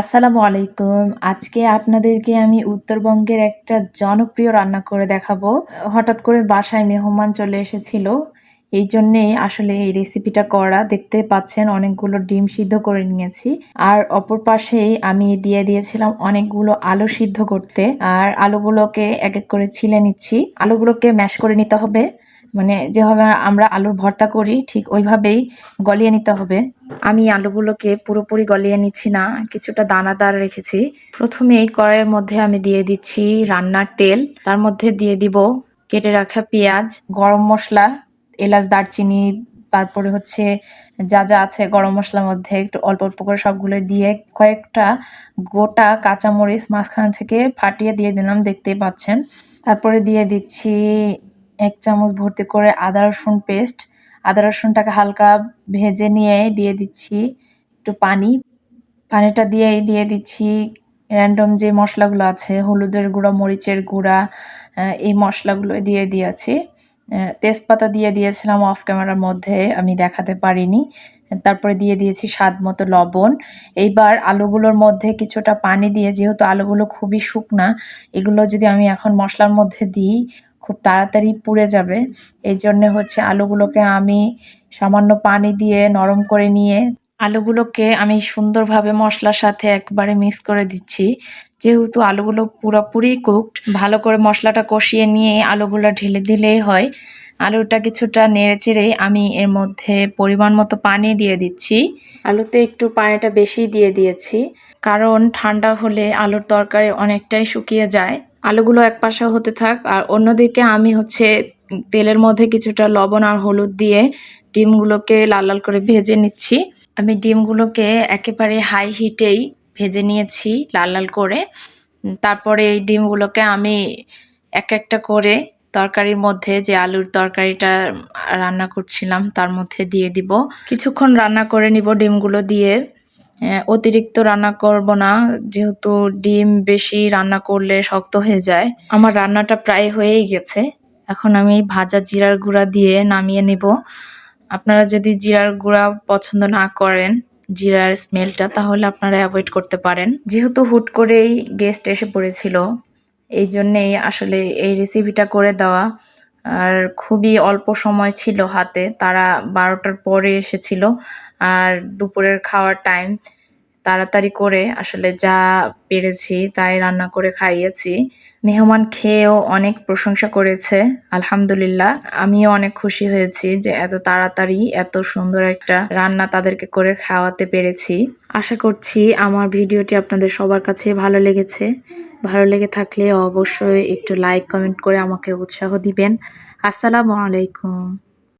আসসালামু আলাইকুম। আজকে আপনাদেরকে আমি উত্তরবঙ্গের একটা জনপ্রিয় রান্না করে দেখাবো। হঠাৎ করে বাসায় মেহমান চলে এসেছিল। এইজন্যেই আসলে এই রেসিপিটা করা। দেখতে পাচ্ছেন অনেকগুলো ডিম সিদ্ধ করে নিয়েছি। আর অপর পাশেই আমি দিয়ে দিয়েছিলাম অনেকগুলো আলু সিদ্ধ করতে। আর আলুগুলোকে এক এক করে ছিলে নিচ্ছি। আলুগুলোকে ম্যাশ করে নিতে হবে। মানে যেভাবে আমরা আলুর ভর্তা করি ঠিক ওইভাবেই গলিয়ে নিতে হবে। আমি আলুগুলোকে পুরোপুরি গলিয়ে নিচ্ছি না, কিছুটা দানাদার রেখেছি। প্রথমে এই কড়াইয়ের মধ্যে আমি দিয়ে দিচ্ছি রান্নার তেল, তার মধ্যে দিয়ে দিব কেটে রাখা পেঁয়াজ, গরম মশলা, এলাচ, দারচিনি, তারপরে হচ্ছে যা যা আছে গরম মশলার মধ্যে একটু অল্প অল্প করে সবগুলো দিয়ে কয়েকটা গোটা কাঁচামরিচ মাঝখান থেকে ফাটিয়ে দিয়ে দিলাম, দেখতেই পাচ্ছেন। তারপরে দিয়ে দিচ্ছি ১ চামচ ভর্তি করে আদা রসুন পেস্ট। আদা রসুনটাকে হালকা ভেজে নিয়ে দিয়ে দিচ্ছি একটু পানি। পানিটা দিয়েই দিয়ে দিচ্ছি র‍্যান্ডম যে মশলাগুলো আছে, হলুদের গুঁড়া, মরিচের গুঁড়া, এই মশলাগুলো দিয়ে দিয়েছি। তেজপাতা দিয়ে দিয়েছিলাম অফ ক্যামেরার মধ্যে, আমি দেখাতে পারিনি। তারপরে দিয়ে দিয়েছি স্বাদ মতো লবণ। এইবার আলুগুলোর মধ্যে কিছুটা পানি দিয়ে, যেহেতু আলুগুলো খুবই শুকনা, এগুলো যদি আমি এখন মশলার মধ্যে দিই খুব তাড়াতাড়ি পুড়ে যাবে। এইজন্যে হচ্ছে আলুগুলোকে আমি সামান্য পানি দিয়ে নরম করে নিয়ে আলুগুলোকে আমি সুন্দরভাবে মশলার সাথে একবারে মিক্স করে দিচ্ছি। যেহেতু আলুগুলো পুরোপুরি কুকড, ভালো করে মশলাটা কষিয়ে নিয়ে আলুগুলো ঢেলে দিলেই হয়। আলুটা কিছুটা নেড়েচেড়ে আমি এর মধ্যে পরিমাণ মতো পানি দিয়ে দিচ্ছি। আলুতে একটু পানিটা বেশি দিয়ে দিয়েছি, কারণ ঠান্ডা হলে আলুর তরকারি অনেকটাই শুকিয়ে যায়। আলুগুলো একপাশে হতে থাক, আর অন্যদিকে আমি হচ্ছে তেলের মধ্যে কিছুটা লবণ আর হলুদ দিয়ে ডিমগুলোকে লাল লাল করে ভেজে নিচ্ছি। আমি ডিমগুলোকে একেবারে হাই হিটেই ভেজে নিয়েছি লাল লাল করে। তারপরে এই ডিমগুলোকে আমি এক একটা করে তরকারির মধ্যে, যে আলুর তরকারিটা রান্না করছিলাম তার মধ্যে দিয়ে দিব। কিছুক্ষণ রান্না করে নিব ডিমগুলো দিয়ে। অতিরিক্ত রান্না করব না, যেহেতু ডিম বেশি রান্না করলে শক্ত হয়ে যায়। আমার রান্নাটা প্রায় হয়েই গেছে। এখন আমি ভাজা জিরার গুঁড়া দিয়ে নামিয়ে নেব। আপনারা যদি জিরার গুঁড়া পছন্দ না করেন, জিরার স্মেলটা, তাহলে আপনারা অ্যাভয়েড করতে পারেন। যেহেতু হুট করেই গেস্ট এসে পড়েছিল, এই জন্যেই আসলে এই রেসিপিটা করে দেওয়া। আর খুবই অল্প সময় ছিল হাতে, তারা ১২টার পরে এসেছিল। আর দুপুরের খাওয়ার টাইম, তাড়াতাড়ি করে আসলে যা পেরেছি তাই রান্না করে খাইয়েছি। মেহমান খেয়েও অনেক প্রশংসা করেছে, আলহামদুলিল্লাহ। আমিও অনেক খুশি হয়েছি যে এত তাড়াতাড়ি এত সুন্দর একটা রান্না তাদেরকে করে খাওয়াতে পেরেছি। আশা করছি আমার ভিডিওটি আপনাদের সবার কাছে ভালো লেগেছে। ভালো লেগে থাকলে অবশ্যই একটু লাইক, কমেন্ট করে আমাকে উৎসাহ দিবেন। আসসালামু আলাইকুম।